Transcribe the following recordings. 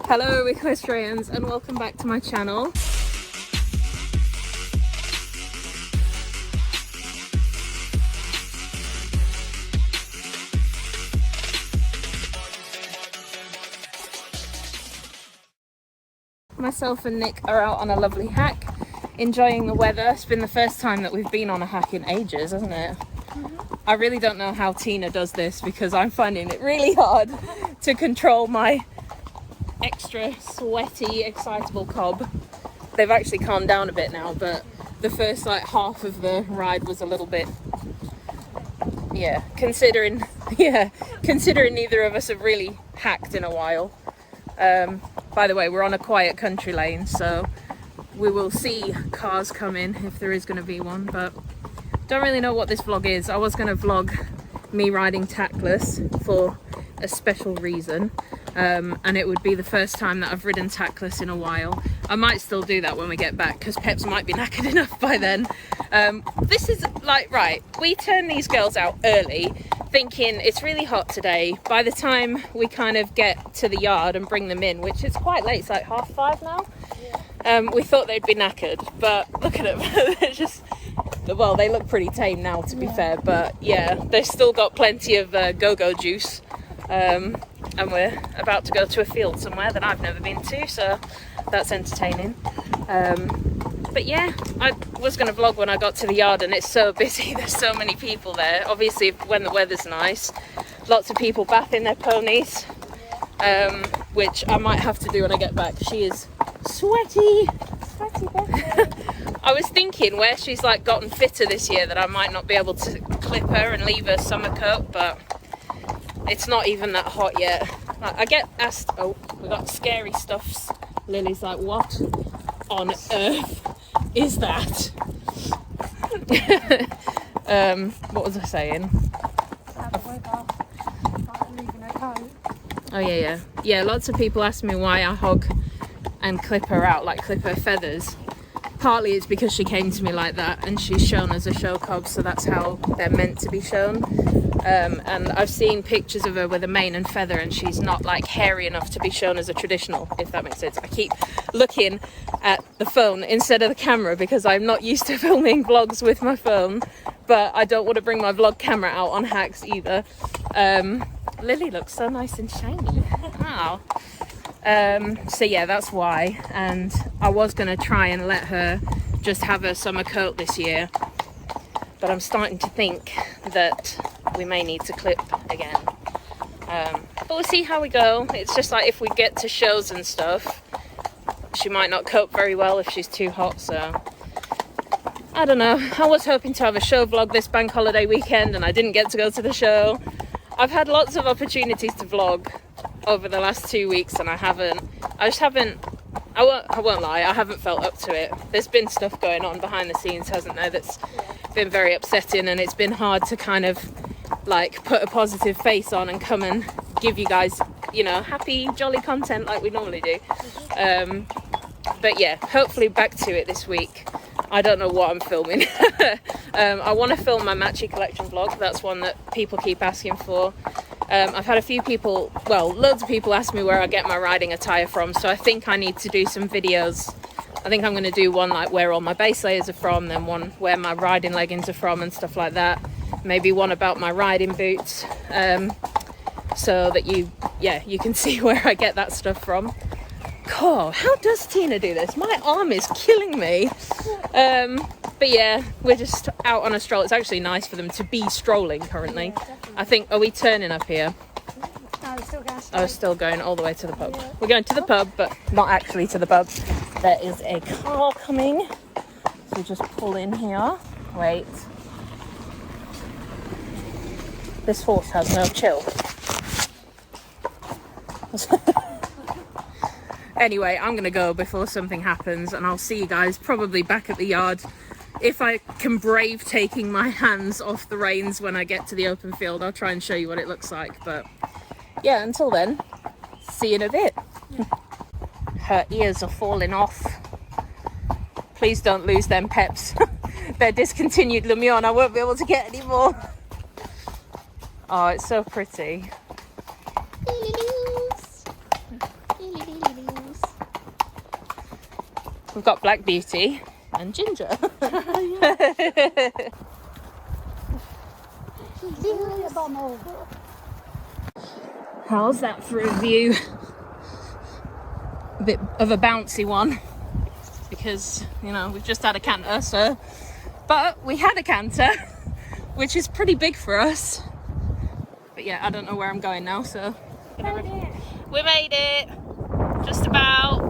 Hello EquesRAYans and welcome back to my channel. Myself and Nick are out on a lovely hack, enjoying the weather. It's been the first time that we've been on a hack in ages, hasn't it? I really don't know how Tina does this because I'm finding it really hard to control my extra sweaty, excitable cob. They've actually calmed down a bit now, but the first half of the ride was a little bit, considering neither of us have really hacked in a while. By the way, we're on a quiet country lane, so we will see cars come in if there is going to be one, but don't really know what this vlog is. I was going to vlog me riding tackless for a special reason, and it would be the first time that I've ridden tackless in a while. I might still do that when we get back because Peps might be knackered enough by then. This is right, we turn these girls out early thinking it's really hot today. By the time we kind of get to the yard and bring them in, which is quite late, it's like 5:30 now, we thought they'd be knackered, but look at them. They're just, well, they look pretty tame now, to be fair, but yeah, they've still got plenty of go-go juice, and we're about to go to a field somewhere that I've never been to, so that's entertaining. But yeah, I was going to vlog when I got to the yard and it's so busy, there's so many people there. Obviously when the weather's nice, lots of people bathing their ponies, which I might have to do when I get back. She is sweaty. I was thinking where she's gotten fitter this year that I might not be able to clip her and leave her summer coat, but it's not even that hot yet. I get asked, oh, we got scary stuffs. Lily's like, what on earth is that? What was I saying? Oh yeah, lots of people ask me why I hog and clip her out, clip her feathers. Partly it's because she came to me like that and she's shown as a show cob, so that's how they're meant to be shown. And I've seen pictures of her with a mane and feather and she's not hairy enough to be shown as a traditional, if that makes sense. I keep looking at the phone instead of the camera because I'm not used to filming vlogs with my phone, but I don't want to bring my vlog camera out on hacks either. Lily looks so nice and shiny. Wow. So yeah, that's why. And I was going to try and let her just have her summer coat this year, but I'm starting to think that we may need to clip again. But we'll see how we go. It's just if we get to shows and stuff, she might not cope very well if she's too hot, so I don't know. I was hoping to have a show vlog this bank holiday weekend and I didn't get to go to the show. I've had lots of opportunities to vlog over the last 2 weeks and I won't lie, I haven't felt up to it. There's been stuff going on behind the scenes, hasn't there, that's been very upsetting, and it's been hard to kind of put a positive face on and come and give you guys, happy, jolly content like we normally do. But yeah, hopefully back to it this week. I don't know what I'm filming. I want to film my Matchy collection vlog. That's one that people keep asking for. I've had a few people, loads of people ask me where I get my riding attire from, so I think I need to do some videos. I think I'm going to do one where all my base layers are from, then one where my riding leggings are from and stuff like that. Maybe one about my riding boots, so that you can see where I get that stuff from. God, how does Tina do this? My arm is killing me. But yeah, we're just out on a stroll. It's actually nice for them to be strolling currently. I think, are we turning up here? No, we're still going. Oh, still going all the way to the pub. We're going to the pub, but not actually to the pub. There is a car coming. So just pull in here. Wait. This horse has no chill. Anyway, I'm going to go before something happens, and I'll see you guys probably back at the yard. If I can brave taking my hands off the reins when I get to the open field, I'll try and show you what it looks like. But yeah, until then, see you in a bit. Her ears are falling off. Please don't lose them, Peps. They're discontinued Lumion. I won't be able to get any more. Oh, it's so pretty. we've got Black Beauty and Ginger. How's that for a view? A bit of a bouncy one because, you know, we've just had a canter, so, but we had a canter, which is pretty big for us. But yeah, I don't know where I'm going now, so we made it, just about.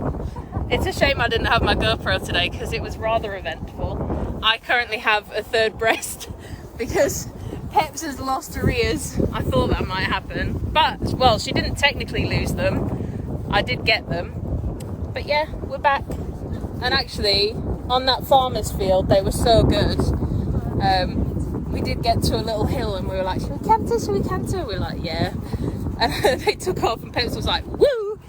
It's a shame I didn't have my GoPro today because it was rather eventful. I currently have a third breast because Peps has lost her ears. I thought that might happen, but, well, she didn't technically lose them. I did get them. But yeah, we're back. And actually, on that farmer's field, they were so good. We did get to a little hill and we were like, should we canter, should we canter? We were like, yeah. And they took off and Peps was like, woo!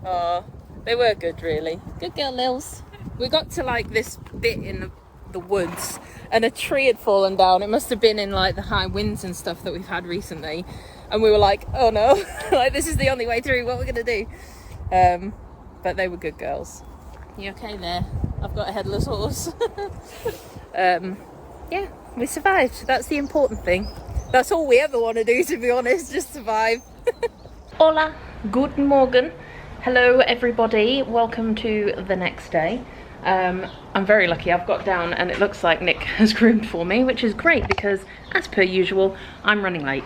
Oh, they were good, really. Good girl, Lils. We got to like this bit in the woods and a tree had fallen down. It must have been in like the high winds and stuff that we've had recently. And we were like, oh no, like this is the only way through, what we're gonna do? But they were good girls. You okay there? I've got a headless horse. Yeah, we survived. That's the important thing. That's all we ever want to do, to be honest, just survive. Hola, guten Morgen. Hello everybody, welcome to the next day. I'm very lucky, I've got down and it looks like Nick has groomed for me, which is great because, as per usual, I'm running late.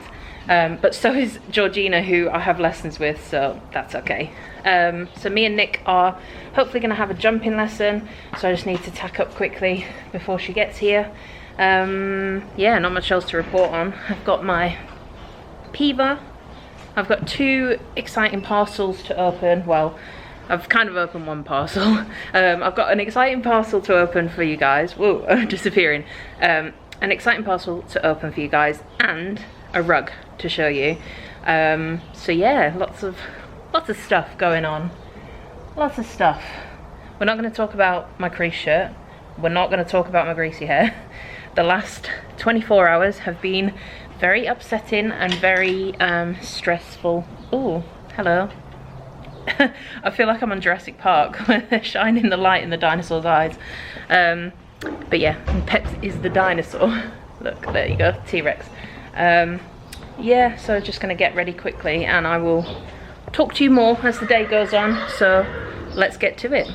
But so is Georgina, who I have lessons with, so that's okay. So me and Nick are hopefully going to have a jumping lesson, so I just need to tack up quickly before she gets here. Yeah, not much else to report on. I've got my PIVA. I've got 2 exciting parcels to open. Well, I've kind of opened one parcel. I've got an exciting parcel to open for you guys. Whoa, disappearing. An exciting parcel to open for you guys and a rug to show you. So yeah, lots of stuff going on. Lots of stuff. We're not going to talk about my crease shirt. We're not going to talk about my greasy hair. The last 24 hours have been very upsetting and very stressful. Oh, hello. I feel like I'm on Jurassic Park when they're shining the light in the dinosaur's eyes. But yeah, Peps is the dinosaur. Look, there you go, T-Rex. Yeah, so just gonna get ready quickly and I will talk to you more as the day goes on. So let's get to it.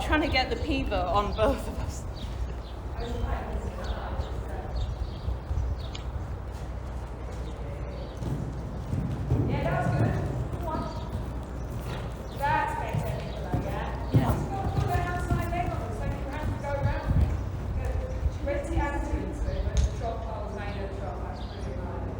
Trying to get the PIVA on both of us. Yeah, that was good. Come on. That's better, Nicola, yeah? Yeah. Put that outside leg on it so you have to go around it. Good. She went to the attitude to it, but the drop was made of drop. That's really nice.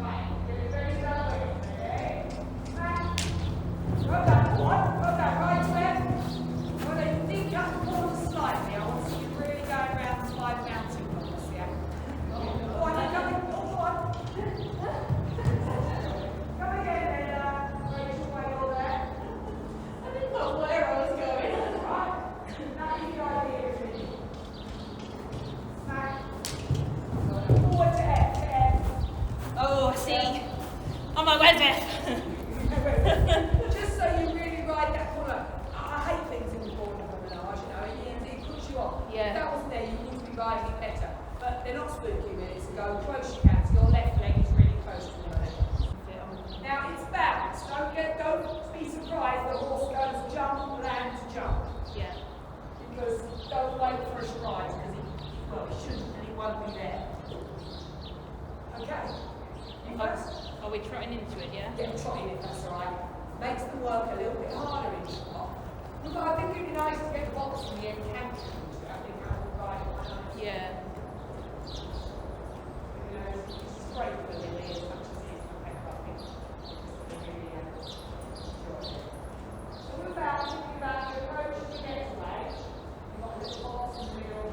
Right. Yeah. Just so you really ride that corner. I hate things in the corner promenade, you know, it puts you off. Yeah. If that wasn't there, you would be riding it better. But they're not spooky minutes to go close you can, so your left leg is really close to your leg. Now it's balanced. Don't be surprised the horse goes jump, land to jump. Yeah. Because don't wait for a stride, because he shouldn't and he won't be there. Okay. Are we trotting into it, yeah? Yeah, trotting it, that's alright. Makes them work a little bit harder in the box. Look, I think it'd be nice to get the box from the end counter into it. I think that would ride it nice. Yeah. You know, it's great for the ears, as much as it is for paper, I think. They really enjoy it. So with that, thinking about the approach to the getaway, you've got a little box in the middle.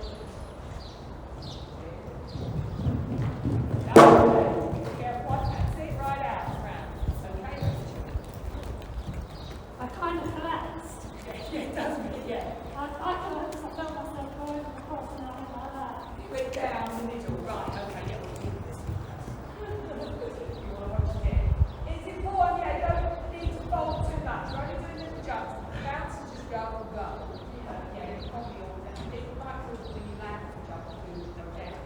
I kind of collapsed. Yeah, it does make it, yeah. I collapsed, I felt myself go over the cross and I was like that. It went down the middle, right, okay, yeah, we'll keep this. You want to watch it. It's important, yeah, don't need to fold too much. You're only doing little jumps. Bounce and just go and go. Yeah, it's probably all that. It's quite good when you land to jump and do go down.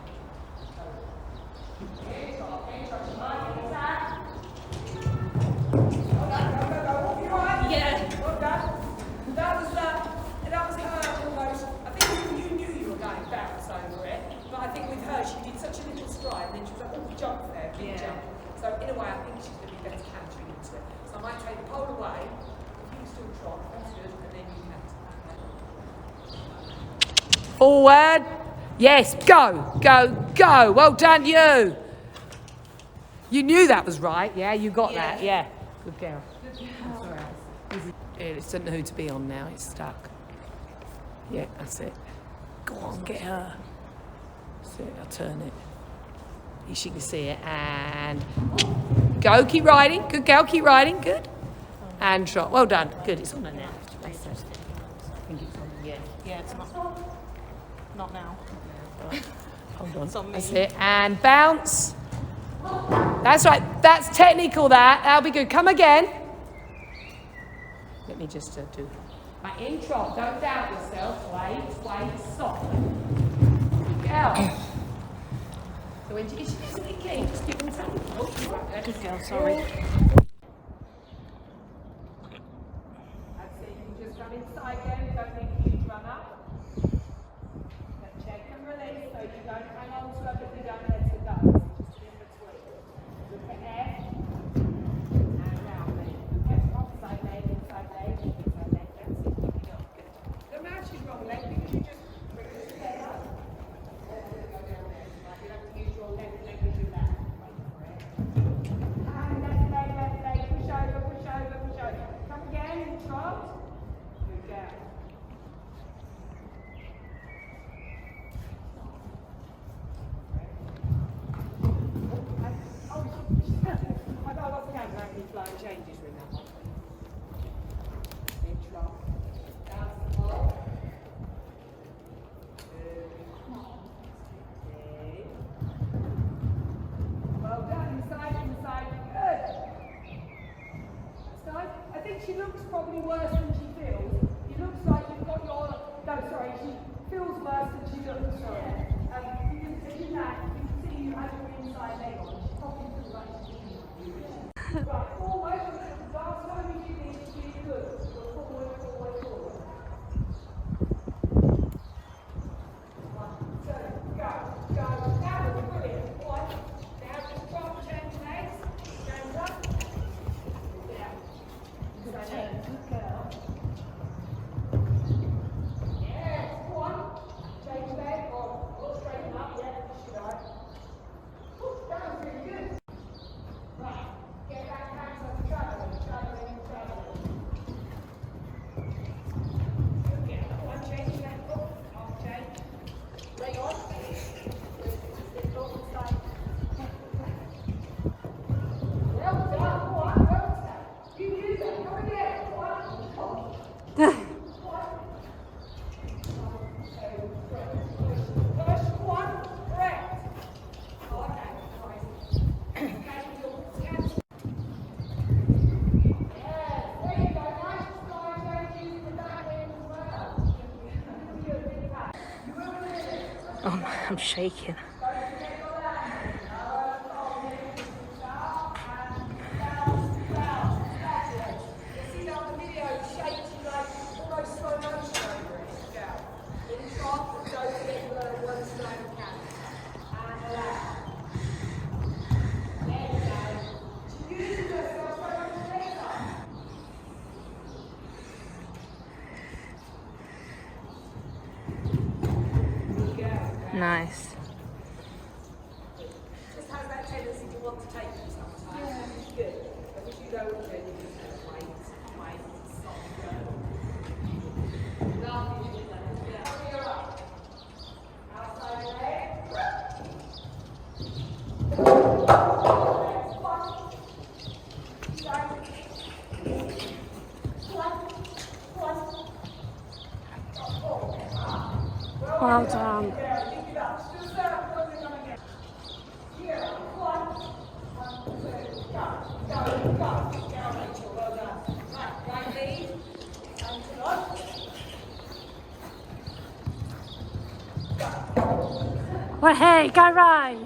So, okay, so mind it, attack. Go. Right? Yeah. Well done. That was her almost. I think you knew you were going to bounce over it, but I think with her she did such a little stride, and then she was like, "Oh, jump there, big jump." So in a way, I think she's going to be better cantering into it. So I might take the pole away. If you still trot, that's good, and then you can. Forward. Yes. Go. Well done, you. You knew that was right. Yeah, you got that. Yeah. Good girl. It doesn't know who to be on now, it's stuck. Yeah, that's it. Go on, get her. That's it, I'll turn it. She can see it, and go, keep riding. Good girl, keep riding, good. And trot, well done. Good, it's on her now. That's it. I think it's on, yeah. Yeah, it's not now. Hold on, It's on me. that's it. And bounce. That's right, that's technical that'll be good. Come again. Let me just do my in trot. Don't doubt yourself. Wait, stop. Good girl. So when she gets the key, just give them time. Oh, right there. Good girl, sorry. That's it. You can just run inside again. You don't need to run up. Then check and release so you don't hang on to her, but you don't let her go. Just in between. Look ahead. And round then. Outside leg, inside leg, inside leg. That's it. Keep it up. Good. Don't match his wrong leg because you just bring his head up. Go down there. Like you have to use your left leg as your left. Wait for it. And left leg. Push over. Come again and trot. Good girl. I got lots of hands around me flying changes with that one. Big trot. Down to the pole. Good. Okay. Well done. Inside. Good. Inside. I think she looks probably worse than she feels. It looks like you've got your. No, sorry. She feels worse than she looks. Sorry. You can see that. You can see you have your inside leg on. She probably feels like she's right, forward. Last time you did this, it's really good. Forward. 1, 2, go. Now look brilliant. 1. Now just drop, change legs. Stand up. Down. Good girl. I'm shaking. Nice. Just has that tendency to want to take you sometimes. Yeah. Good. But if you don't do it, you just have to wait, soft go. Lovely, yeah. You're up. Outside leg. Well done. Well, hey, go right.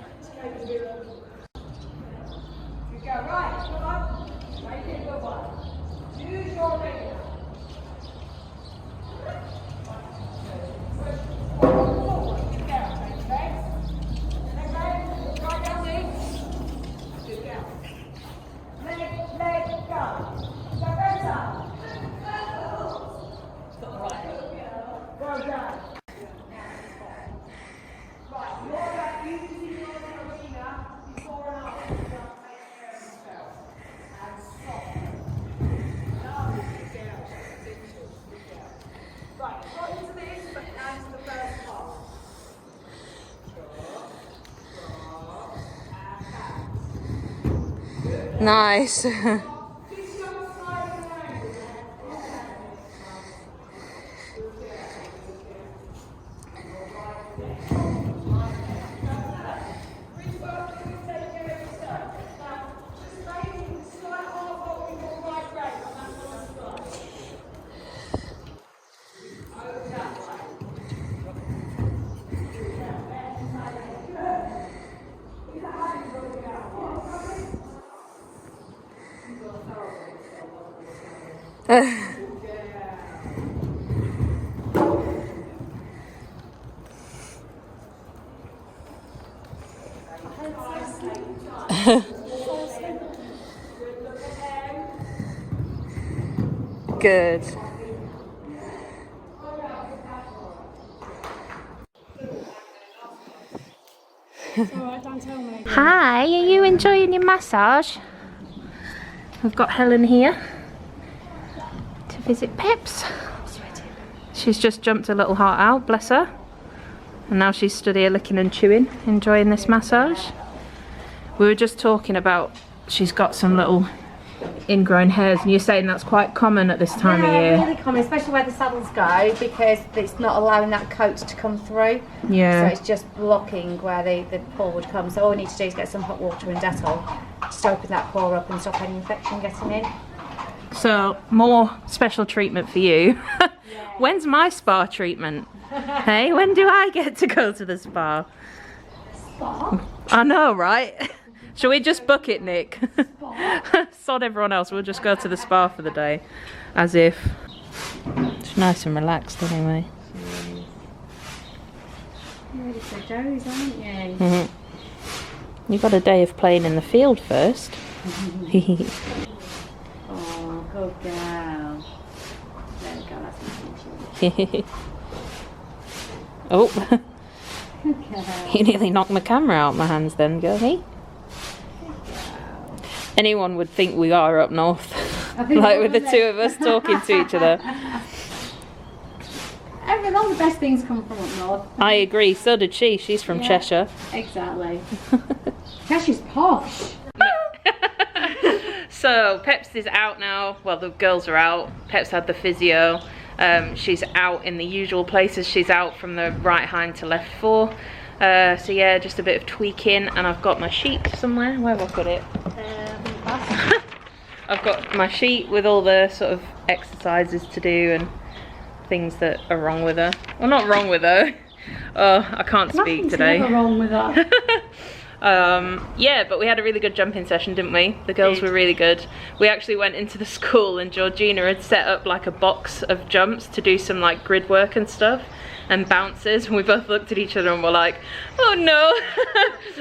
Nice. Good. Alright, don't tell me. Hi, are you enjoying your massage? We've got Helen here to visit Peps. She's just jumped a little heart out, bless her. And now she's stood here licking and chewing, enjoying this massage. We were just talking about she's got some little ingrown hairs, and you're saying that's quite common at this time of year. Really common, especially where the saddles go, because it's not allowing that coat to come through. Yeah. So it's just blocking where the pore would come. So all we need to do is get some hot water and Dettol to open that pore up and stop any infection getting in. So more special treatment for you. When's my spa treatment? Hey, when do I get to go to the spa? Spa? I know, right? Shall we just book it, Nick? Sod everyone else, we'll just go to the spa for the day. As if. It's nice and relaxed anyway. You're ready for a doze, aren't you? Mm-hmm. You got a day of playing in the field first. Oh, good girl. There we go, that's my Oh, Good girl. you nearly knocked my camera out of my hands then, girlie. Anyone would think we are up north. Like with the two of us talking to each other. All the best things come from up north. I agree, so did she. She's from Cheshire. Exactly. Cheshire's posh. So Peps is out now. Well, the girls are out. Peps had the physio. She's out in the usual places. She's out from the right hind to left fore. So yeah, just a bit of tweaking, and I've got my sheet somewhere. Where have I got it? I've got my sheet with all the sort of exercises to do and things that are wrong with her. Well, not wrong with her. Oh, I can't speak Nothing's today. ever wrong with that. Yeah, but we had a really good jumping session, didn't we? The girls were really good. We actually went into the school and Georgina had set up like a box of jumps to do some like grid work and stuff and bounces, and we both looked at each other and were like, oh no.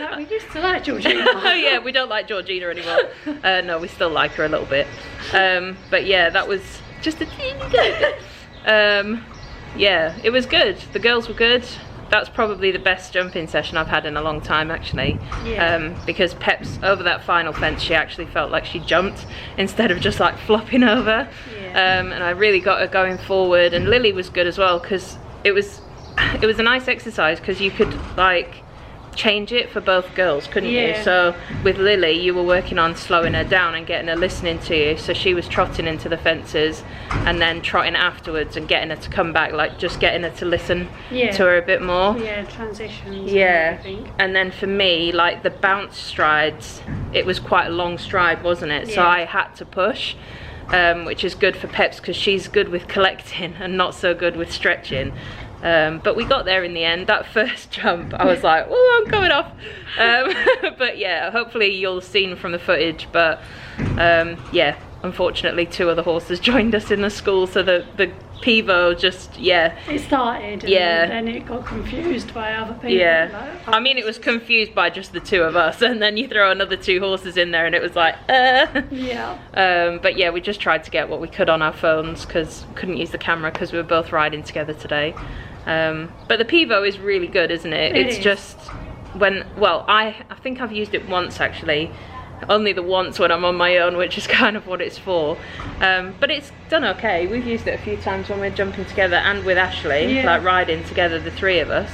Like, we used to like Georgina. Oh yeah, we don't like Georgina anymore. No, we still like her a little bit. But yeah, that was just a teeny bit. Yeah, it was good. The girls were good. That's probably the best jumping session I've had in a long time, actually. Yeah. Because Peps, over that final fence, she actually felt like she jumped instead of just like flopping over. Yeah. And I really got her going forward. And Lily was good as well, because it was a nice exercise, because you could like change it for both girls, couldn't you? So with Lily, you were working on slowing her down and getting her listening to you, so she was trotting into the fences and then trotting afterwards and getting her to come back, like just getting her to listen to her a bit more. Yeah, transitions. Yeah, and everything. and then for me, like the bounce strides, it was quite a long stride, wasn't it? So I had to push, which is good for Peps because she's good with collecting and not so good with stretching. But we got there in the end. That first jump, I was like, oh, I'm coming off. But yeah, hopefully you'll have seen from the footage. But yeah, unfortunately, 2 other horses joined us in the school, so the Pivo just, It started and then it got confused by other people. Yeah, Like, I mean, it was confused by just the 2 of us, and then you throw another 2 horses in there and it was like, Yeah. But yeah, we just tried to get what we could on our phones because couldn't use the camera because we were both riding together today. But the Pivo is really good, isn't it? It's just when, well, I think I've used it once actually, only the once when I'm on my own, which is kind of what it's for. But it's done okay. We've used it a few times when we're jumping together and with Ashley, like riding together, the 3 of us.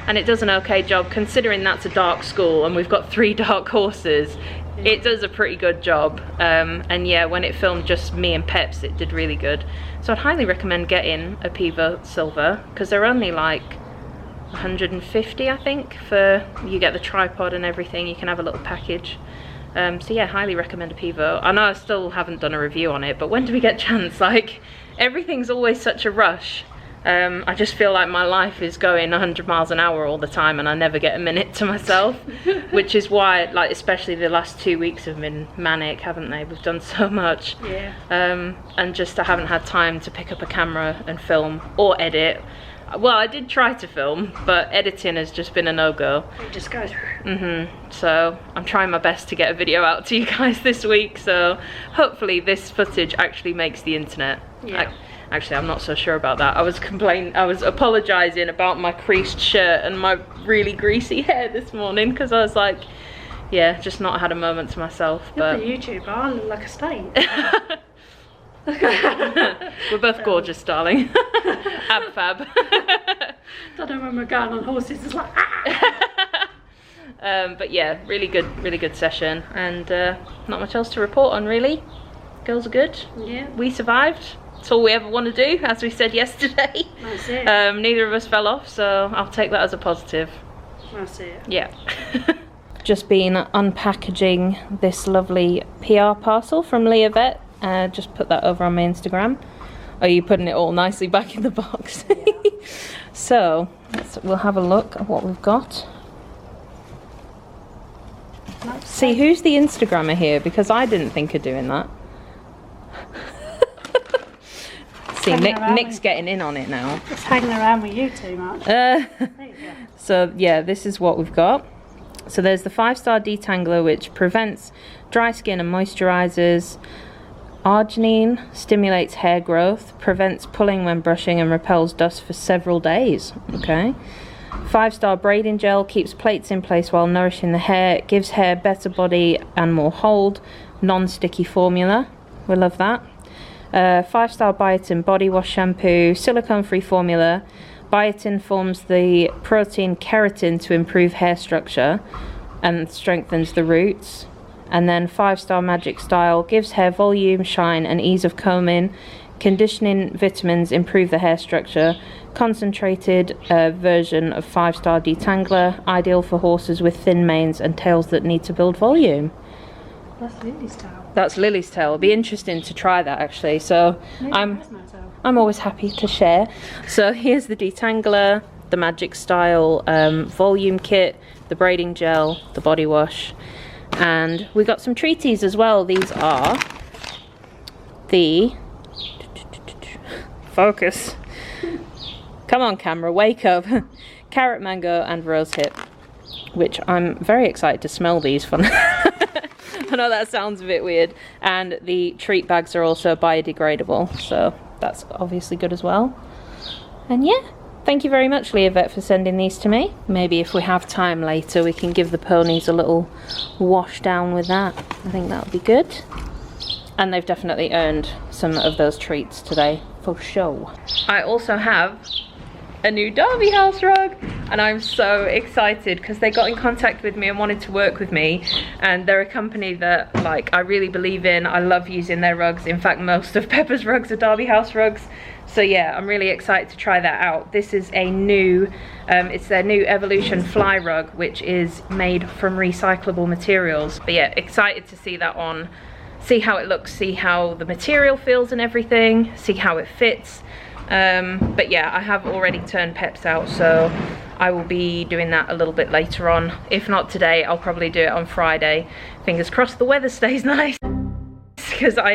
And it does an okay job considering that's a dark school and we've got 3 dark horses. It does a pretty good job. And yeah, when it filmed just me and Peps, it did really good. So I'd highly recommend getting a Pivo Silver because they're only like 150, I think, for you get the tripod and everything. You can have a little package. So yeah, highly recommend a Pivo. I know I still haven't done a review on it, but when do we get a chance? Like, everything's always such a rush. I just feel like my life is going 100 miles an hour all the time and I never get a minute to myself, which is why, like, especially the last 2 weeks have been manic, haven't they? We've done so much. Yeah. And just I haven't had time to pick up a camera and film or edit. Well, I did try to film, but editing has just been a no-go. It just goes through. So I'm trying my best to get a video out to you guys this week, so hopefully this footage actually makes the internet. Yeah. Actually, I'm not so sure about that. I was apologising about my creased shirt and my really greasy hair this morning because I was like, yeah, just not had a moment to myself. You're But the YouTuber, I look like a stain. we're both gorgeous, darling. Ab fab. Don't know when we're going on horses, it's like, ah! But yeah, really good session, and not much else to report on really. Girls are good. Yeah. We survived. It's all we ever want to do, as we said yesterday. That's it. Neither of us fell off, so I'll take that as a positive. That's it. Yeah. Just been unpackaging this lovely PR parcel from Leovet. Just put that over on my Instagram. Are you putting it all nicely back in the box? So we'll have a look at what we've got. See, who's the Instagrammer here? Because I didn't think of doing that. See, Nick's getting in on it now. It's hanging around with you too much. There you go. So yeah, this is what we've got. So there's the 5-star detangler, which prevents dry skin and moisturizes. Arginine stimulates hair growth, prevents pulling when brushing, and repels dust for several days. Okay. 5-star braiding gel keeps plaits in place while nourishing the hair, gives hair better body and more hold. Non-sticky formula. We love that. 5-star biotin body wash shampoo, silicone-free formula. Biotin forms the protein keratin to improve hair structure and strengthens the roots. And then 5-star magic style gives hair volume, shine, and ease of combing. Conditioning vitamins improve the hair structure. Concentrated version of 5-star detangler, ideal for horses with thin manes and tails that need to build volume. That's Lily's towel. That's Lily's tail. It'll be interesting to try that actually. So I'm always happy to share. So here's the detangler. the Magic Style volume kit, the braiding gel, the body wash, and we got some treaties as well. These are the focus. Come on camera, wake up. Carrot mango and rose hip, which I'm very excited to smell these for. I know that sounds a bit weird. And the treat bags are also biodegradable, so that's obviously good as well. And yeah, thank you very much, Leovet, for sending these to me. Maybe if we have time later, we can give the ponies a little wash down with that. I think that would be good. And they've definitely earned some of those treats today, for sure. I also have a new Derby House rug, and I'm so excited because they got in contact with me and wanted to work with me, and they're a company that like I really believe in. I love using their rugs. In fact, most of Pepper's rugs are Derby House rugs. So yeah, I'm really excited to try that out. This is a new, it's their new Evolution Fly rug, which is made from recyclable materials. But yeah, excited to see that on, see how it looks, see how the material feels and everything, see how it fits. But yeah, I have already turned Peps out, so I will be doing that a little bit later on. If not today, I'll probably do it on Friday. Fingers crossed the weather stays nice. Because I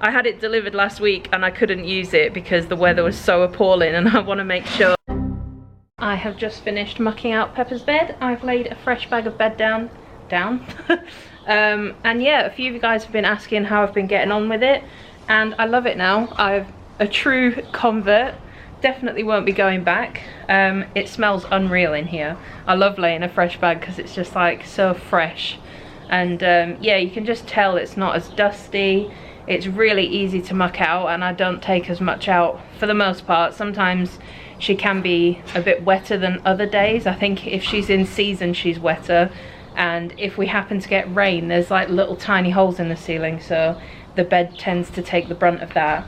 had it delivered last week and I couldn't use it because the weather was so appalling, and I want to make sure. I have just finished mucking out Pepper's bed. I've laid a fresh bag of bed down. And yeah, a few of you guys have been asking how I've been getting on with it, and I love it now. I've a true convert. Definitely won't be going back. It smells unreal in here. I love laying a fresh bag because it's just like so fresh, and yeah, you can just tell it's not as dusty. It's really easy to muck out, and I don't take as much out for the most part. Sometimes she can be a bit wetter than other days. I think if she's in season, she's wetter, and if we happen to get rain, there's like little tiny holes in the ceiling, so the bed tends to take the brunt of that.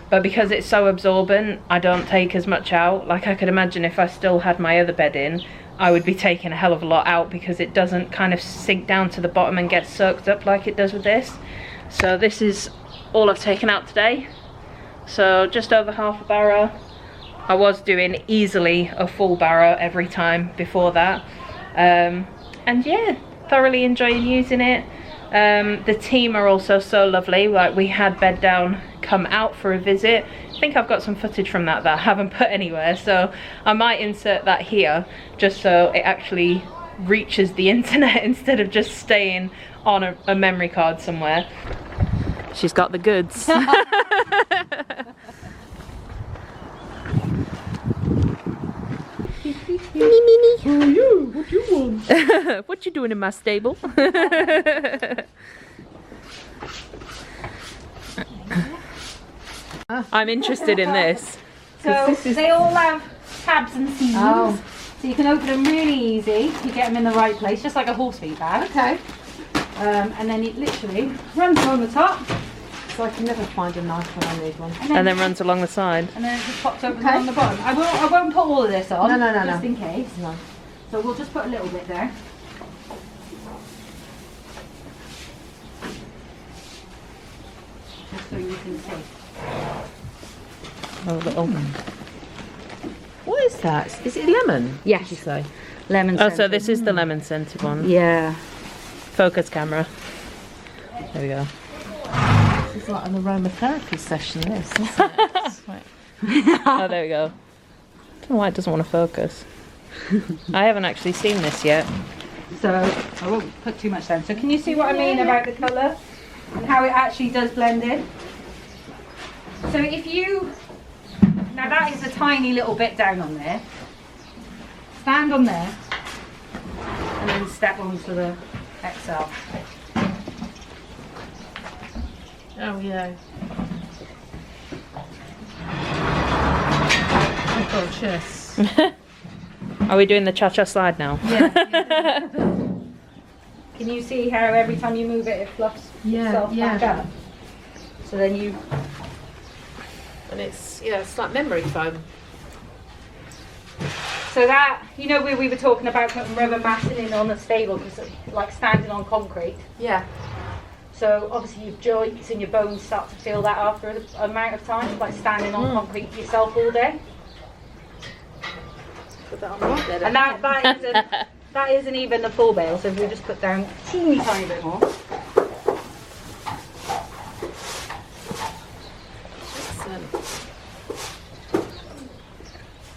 But because it's so absorbent, I don't take as much out. Like I could imagine if I still had my other bed in, I would be taking a hell of a lot out because it doesn't kind of sink down to the bottom and get soaked up like it does with this. So this is all I've taken out today. So just over half a barrow. I was doing easily a full barrow every time before that. And yeah, thoroughly enjoying using it. The team are also so lovely. Like we had Bed Down come out for a visit. I think I've got some footage from that I haven't put anywhere, so I might insert that here just so it actually reaches the internet instead of just staying on a memory card somewhere. She's got the goods. Mini. Who are you? What do you want? What you doing in my stable? I'm interested in this. So they all have tabs and seams. Oh. So you can open them really easy. You get them in the right place, just like a horse feed bag. Okay. And then it literally runs along the top. So I can never find a knife when I need one. And then runs along the side. And then it just pops over on the bottom. I won't put all of this on. No. Just in case. No. So we'll just put a little bit there. Just so you can see. Oh, little. What is that? Is it lemon? Yes. Did you say? Lemon Oh, scented. so this is the lemon scented one. Yeah. Focus camera. There we go. This is like an aromatherapy session, this, isn't it? It's like- Oh, there we go. I don't know why it doesn't want to focus. I haven't actually seen this yet. So I won't put too much down. So can you see what I mean about the colour and how it actually does blend in? So if you, now that is a tiny little bit down on there. Stand on there and then step onto the XL. Oh yeah. Oh gosh, yes. Are we doing the cha-cha slide now? Yeah. Can you see how every time you move it, it fluffs itself back up? So then you. And it's like memory foam. So that, you know, where we were talking about putting rubber matting in on the stable because like standing on concrete. Yeah. So obviously your joints and your bones start to feel that after an amount of time, like standing on concrete yourself all day. Put that on the bed. And that isn't even the full bale, so if we just put down a teeny tiny bit more.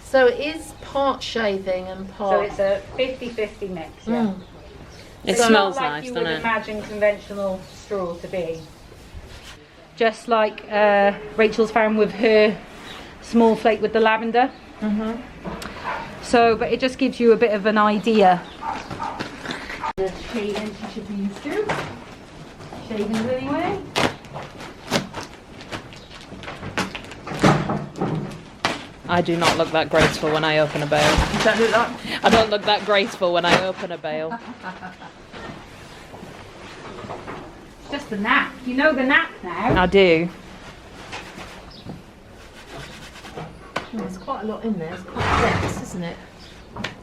So it is part shaving and part... So it's a 50-50 mix, yeah. It So smells not like nice, you doesn't would it? imagine conventional straw to be. Just like Rachel's found with her small flake with the lavender. So, but it just gives you a bit of an idea. The shavings you should be used to. Shavings anyway. I do not look that graceful when I open a bale. You don't do that? I don't look that graceful when I open a bale. Just the nap. You know the nap now. I do. There's quite a lot in there. It's quite dense, isn't it?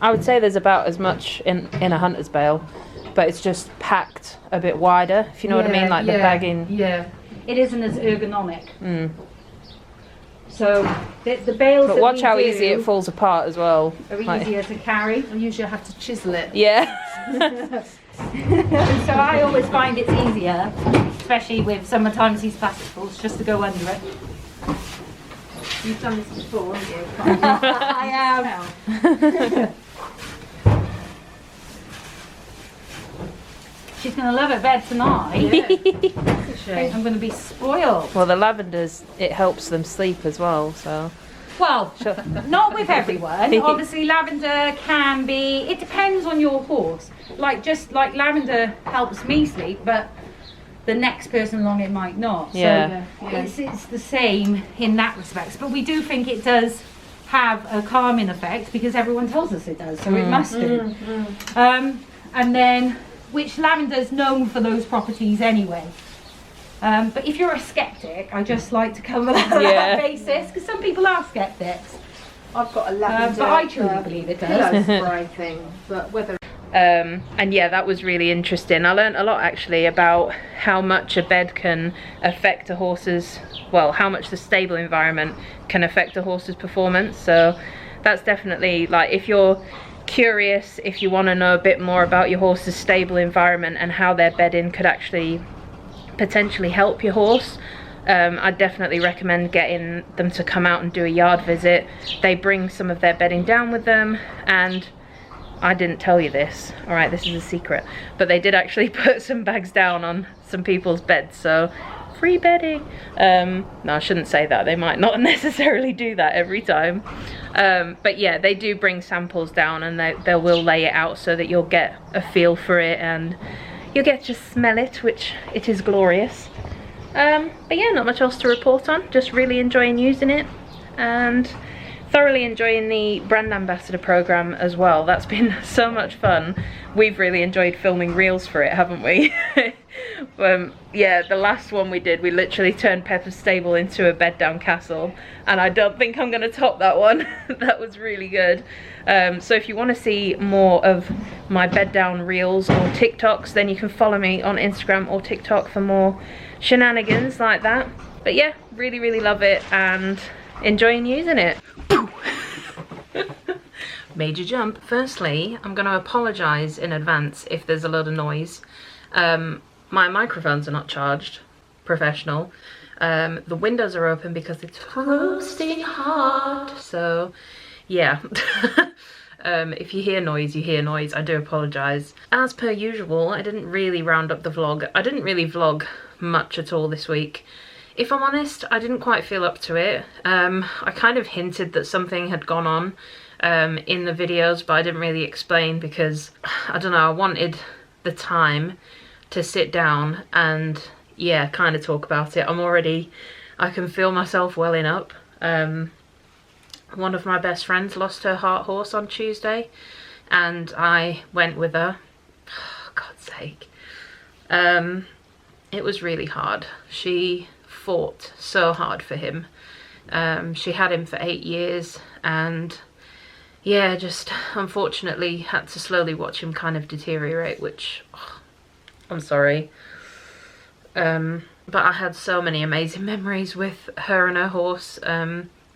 I would say there's about as much in a hunter's bale, but it's just packed a bit wider, if you know what I mean, like the bagging. Yeah. It isn't as ergonomic. So the bales But that watch we how do easy it falls apart as well. are Like- easier to carry. And usually I have to chisel it. Yeah. So I always find it's easier, especially with sometimes these plasticals, just to go under it. You've done this before, haven't you? I am. She's going to love her bed tonight. I'm going to be spoiled. Well, the lavenders, it helps them sleep as well, so. Well, not with everyone. Obviously, lavender can be, it depends on your horse. Like, just like lavender helps me sleep, but the next person along it might not. Yeah. So it's the same in that respect. But we do think it does have a calming effect because everyone tells us it does, so it must do. And then, which lavender is known for those properties anyway. But if you're a skeptic, I just like to cover that basis because some people are skeptics. I've got a lavender. But I truly believe it does. pillow spray thing, but whether. And yeah, that was really interesting. I learned a lot actually about how much a bed can affect a horse's, well, how much the stable environment can affect a horse's performance. So that's definitely, like, if you're curious, if you want to know a bit more about your horse's stable environment and how their bedding could actually potentially help your horse, I'd definitely recommend getting them to come out and do a yard visit. They bring some of their bedding down with them, and I didn't tell you this, alright, this is a secret, but they did actually put some bags down on some people's beds, so free bedding. No, I shouldn't say that, they might not necessarily do that every time. But yeah, they do bring samples down and they will lay it out so that you'll get a feel for it and you'll get to smell it, which it is glorious. But yeah, not much else to report on, just really enjoying using it and thoroughly enjoying the brand ambassador program as well. That's been so much fun. We've really enjoyed filming reels for it, haven't we? Yeah, the last one we did, we literally turned Pepper's stable into a bed down castle, and I don't think I'm gonna top that one. That was really good. So if you want to see more of my bed down reels or TikToks, then you can follow me on Instagram or TikTok for more shenanigans like that. But yeah, really love it and enjoying using it. Major jump. Firstly, I'm going to apologise in advance if there's a lot of noise. My microphones are not charged, professional. The windows are open because it's roasting hot, so yeah. If you hear noise, you hear noise. I do apologise. As per usual, I didn't really round up the vlog. I didn't really vlog much at all this week. If I'm honest, I didn't quite feel up to it. I kind of hinted that something had gone on in the videos, but I didn't really explain because, I don't know, I wanted the time to sit down and, yeah, kind of talk about it. I can feel myself welling up. One of my best friends lost her heart horse on Tuesday, and I went with her. Oh, God's sake. It was really hard. She fought so hard for him. She had him for 8 years, and yeah, just unfortunately had to slowly watch him kind of deteriorate, which, oh, I'm sorry. But I had so many amazing memories with her and her horse.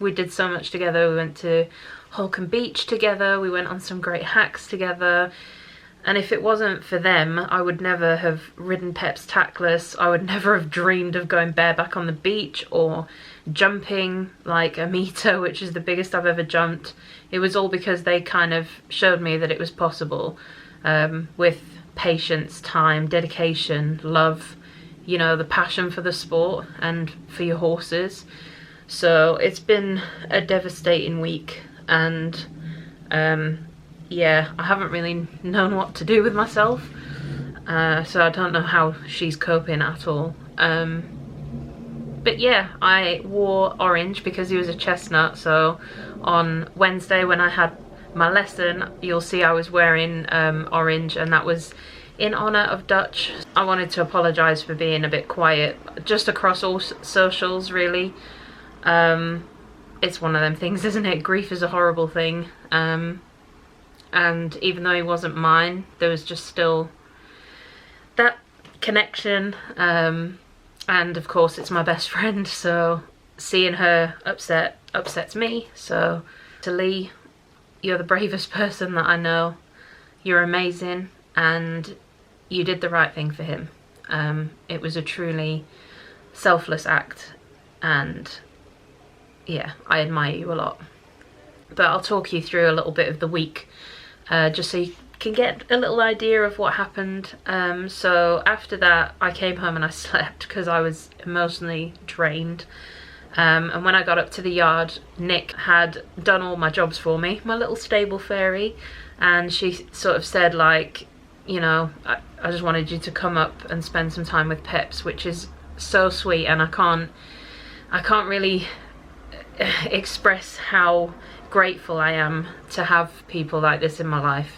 we did so much together. We went to Holcombe Beach together, we went on some great hacks together, and if it wasn't for them, I would never have ridden Peps tackless. I would never have dreamed of going bareback on the beach or jumping like a meter, which is the biggest I've ever jumped. It was all because they kind of showed me that it was possible, with patience, time, dedication, love, you know, the passion for the sport and for your horses. So it's been a devastating week, and yeah, I haven't really known what to do with myself, so I don't know how she's coping at all. But yeah, I wore orange because he was a chestnut, so on Wednesday when I had my lesson, you'll see I was wearing orange, and that was in honour of Dutch. I wanted to apologise for being a bit quiet, just across all socials really. It's one of them things, isn't it? Grief is a horrible thing. And even though he wasn't mine, there was just still that connection. And of course it's my best friend, so seeing her upset upsets me. So to Lee, you're the bravest person that I know. You're amazing, and you did the right thing for him. It was a truly selfless act, and yeah, I admire you a lot. But I'll talk you through a little bit of the week, just so you can get a little idea of what happened. So after that, I came home and I slept because I was emotionally drained. And when I got up to the yard, Nick had done all my jobs for me, my little stable fairy, and she sort of said, like, you know, I just wanted you to come up and spend some time with Peps, which is so sweet, and I can't really express how grateful I am to have people like this in my life.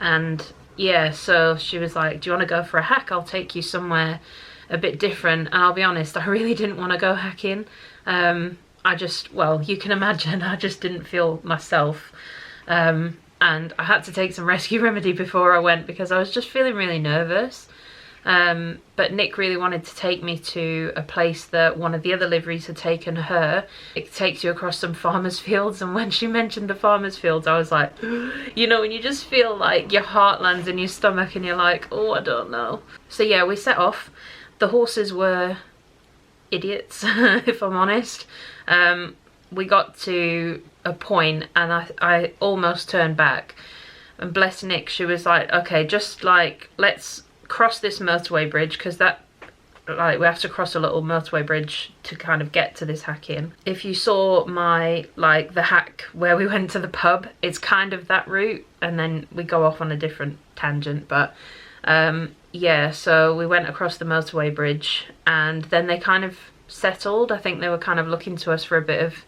And yeah, so she was like, do you want to go for a hack? I'll take you somewhere a bit different. And I'll be honest, I really didn't want to go hacking. I just, well, you can imagine, I just didn't feel myself. And I had to take some rescue remedy before I went because I was just feeling really nervous. But Nick really wanted to take me to a place that one of the other liveries had taken her. It takes you across some farmers' fields, and when she mentioned the farmers' fields, I was like, you know, when you just feel like your heart lands in your stomach and you're like, oh, I don't know. So yeah, we set off. The horses were idiots, if I'm honest. We got to a point and I almost turned back. And bless Nick, she was like, okay, just like, let's cross this motorway bridge, because that, like, we have to cross a little motorway bridge to kind of get to this hack in. If you saw my, like, the hack where we went to the pub, it's kind of that route, and then we go off on a different tangent. But yeah, so we went across the motorway bridge, and then they kind of settled. I think they were kind of looking to us for a bit of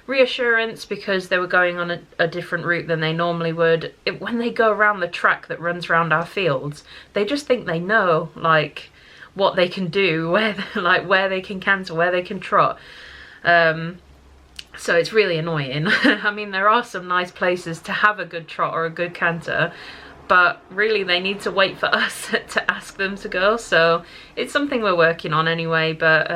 reassurance because they were going on a different route than they normally would. When they go around the track that runs around our fields, they just think they know, like, what they can do, where they can canter, where they can trot. So it's really annoying. I mean, there are some nice places to have a good trot or a good canter, but really they need to wait for us to ask them to go. So it's something we're working on anyway. But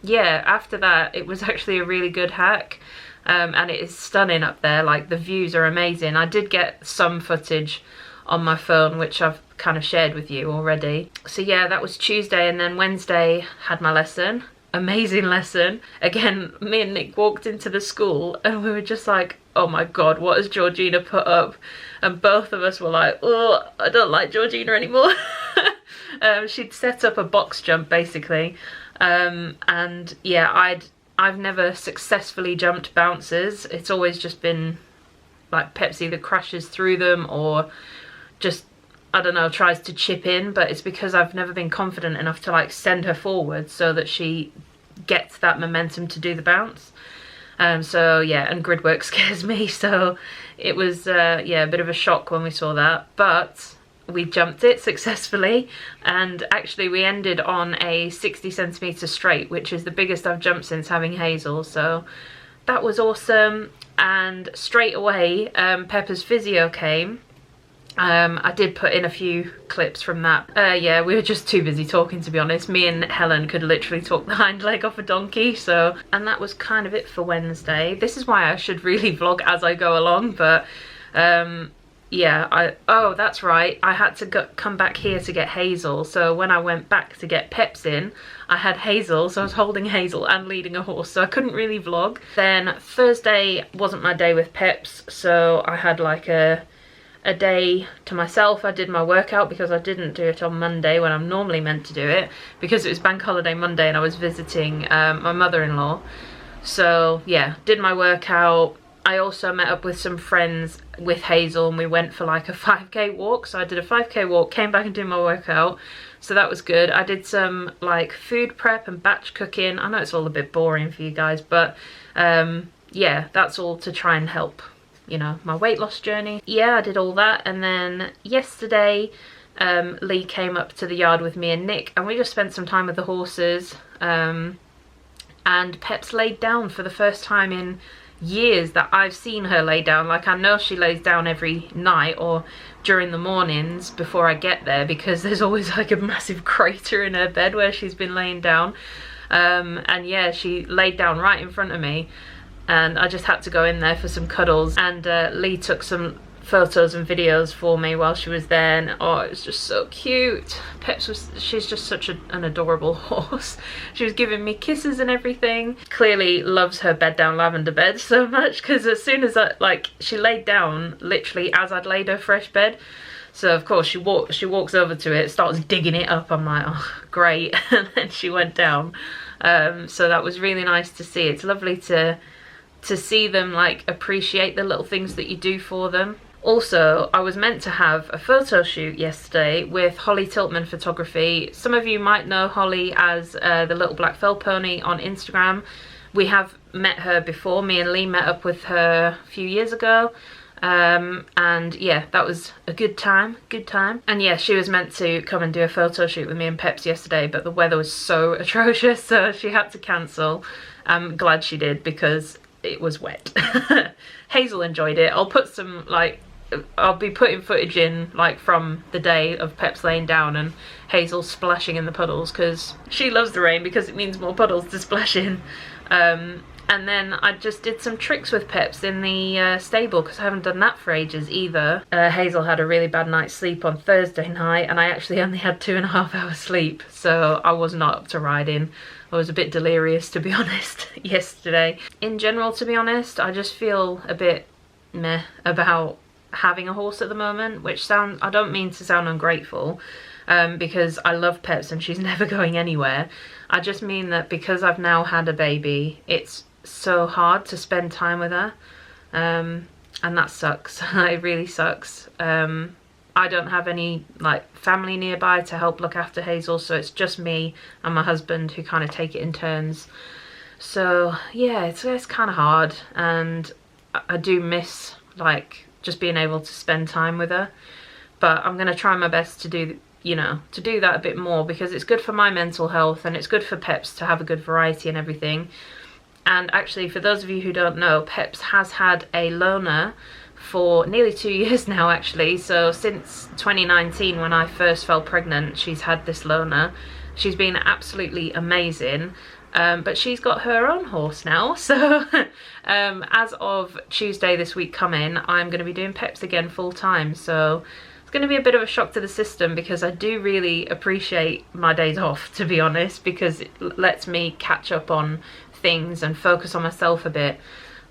yeah, after that, it was actually a really good hack. And it is stunning up there, like the views are amazing. I did get some footage on my phone, which I've kind of shared with you already. So yeah, that was Tuesday, and then Wednesday had my lesson. Amazing lesson. Again, me and Nick walked into the school and we were just like, oh my god, what has Georgina put up? And both of us were like, oh, I don't like Georgina anymore. She'd set up a box jump basically, and yeah, I've never successfully jumped bounces. It's always just been like Peps either crashes through them or just, I don't know, tries to chip in, but it's because I've never been confident enough to like send her forward so that she gets that momentum to do the bounce. So yeah, and grid work scares me, so it was yeah, a bit of a shock when we saw that, but we jumped it successfully, and actually we ended on a 60 centimetre straight, which is the biggest I've jumped since having Hazel, so that was awesome. And straight away Pepper's physio came, I did put in a few clips from that. Yeah, we were just too busy talking, to be honest. Me and Helen could literally talk the hind leg off a donkey, so... And that was kind of it for Wednesday. This is why I should really vlog as I go along, but... yeah, oh, that's right. I had to come back here to get Hazel, so when I went back to get Peps in, I had Hazel, so I was holding Hazel and leading a horse, so I couldn't really vlog. Then Thursday wasn't my day with Peps, so I had like a day to myself. I did my workout because I didn't do it on Monday when I'm normally meant to do it, because it was bank holiday Monday and I was visiting my mother-in-law. So yeah, did my workout. I also met up with some friends with Hazel and we went for like a 5k walk. So I did a 5k walk, came back and did my workout. So that was good. I did some like food prep and batch cooking. I know it's all a bit boring for you guys, but yeah, that's all to try and help, you know, my weight loss journey. Yeah, I did all that. And then yesterday, Lee came up to the yard with me and Nick and we just spent some time with the horses. And Peps laid down for the first time in years that I've seen her lay down. Like, I know she lays down every night or during the mornings before I get there, because there's always like a massive crater in her bed where she's been laying down. And yeah, she laid down right in front of me and I just had to go in there for some cuddles, and Lee took some photos and videos for me while she was there, and oh, it was just so cute. She's just such an adorable horse. She was giving me kisses and everything. Clearly loves her bed down lavender bed so much, because as soon as she laid down literally as I'd laid her fresh bed, so of course she walks over to it, starts digging it up. I'm like, oh great. And then she went down. So that was really nice to see. It's lovely to see them like appreciate the little things that you do for them. Also, I was meant to have a photo shoot yesterday with Holly Tiltman Photography. Some of you might know Holly as the Little Black Fell Pony on Instagram. We have met her before. Me and Lee met up with her a few years ago. And yeah, that was a good time. And yeah, she was meant to come and do a photo shoot with me and Peps yesterday, but the weather was so atrocious, so she had to cancel. I'm glad she did, because it was wet. Hazel enjoyed it. I'll put some I'll be putting footage in like from the day of Peps laying down and Hazel splashing in the puddles, because she loves the rain because it means more puddles to splash in. And then I just did some tricks with Peps in the stable, because I haven't done that for ages either. Hazel had a really bad night's sleep on Thursday night and I actually only had 2.5 hours sleep, so I was not up to riding. I was a bit delirious, to be honest, yesterday. In general, to be honest, I just feel a bit meh about having a horse at the moment, which I don't mean to sound ungrateful, because I love Peps and she's never going anywhere. I just mean that because I've now had a baby, it's so hard to spend time with her, and that sucks. It really sucks. I don't have any like family nearby to help look after Hazel, so it's just me and my husband who kind of take it in turns. So yeah, it's kind of hard, and I do miss like just being able to spend time with her, but I'm gonna try my best to do, you know, to do that a bit more, because it's good for my mental health and it's good for Peps to have a good variety and everything. And actually, for those of you who don't know, Peps has had a loaner for nearly 2 years now, actually. So since 2019, when I first fell pregnant, she's had this loaner. She's been absolutely amazing. But she's got her own horse now, so as of Tuesday this week coming, I'm going to be doing Peps again full time. So it's going to be a bit of a shock to the system, because I do really appreciate my days off, to be honest, because it lets me catch up on things and focus on myself a bit.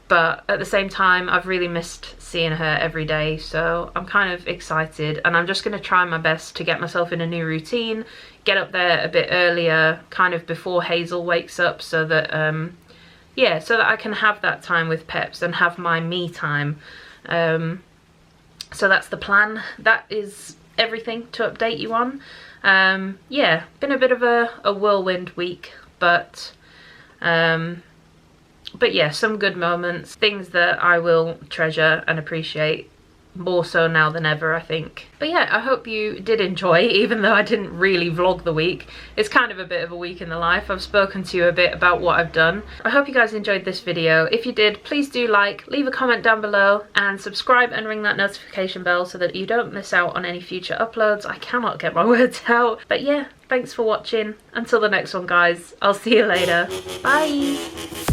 But at the same time, I've really missed seeing her every day, so I'm kind of excited, and I'm just going to try my best to get myself in a new routine, get up there a bit earlier, kind of before Hazel wakes up, so that yeah, so that I can have that time with Peps and have my me time. So that's the plan. That is everything to update you on. Yeah, been a bit of a whirlwind week, but yeah, some good moments, things that I will treasure and appreciate more so now than ever, I think. But yeah, I hope you did enjoy, even though I didn't really vlog the week. It's kind of a bit of a week in the life. I've spoken to you a bit about what I've done. I hope you guys enjoyed this video. If you did, please do like, leave a comment down below, and subscribe and ring that notification bell so that you don't miss out on any future uploads. I cannot get my words out. But yeah, thanks for watching. Until the next one, guys, I'll see you later. Bye!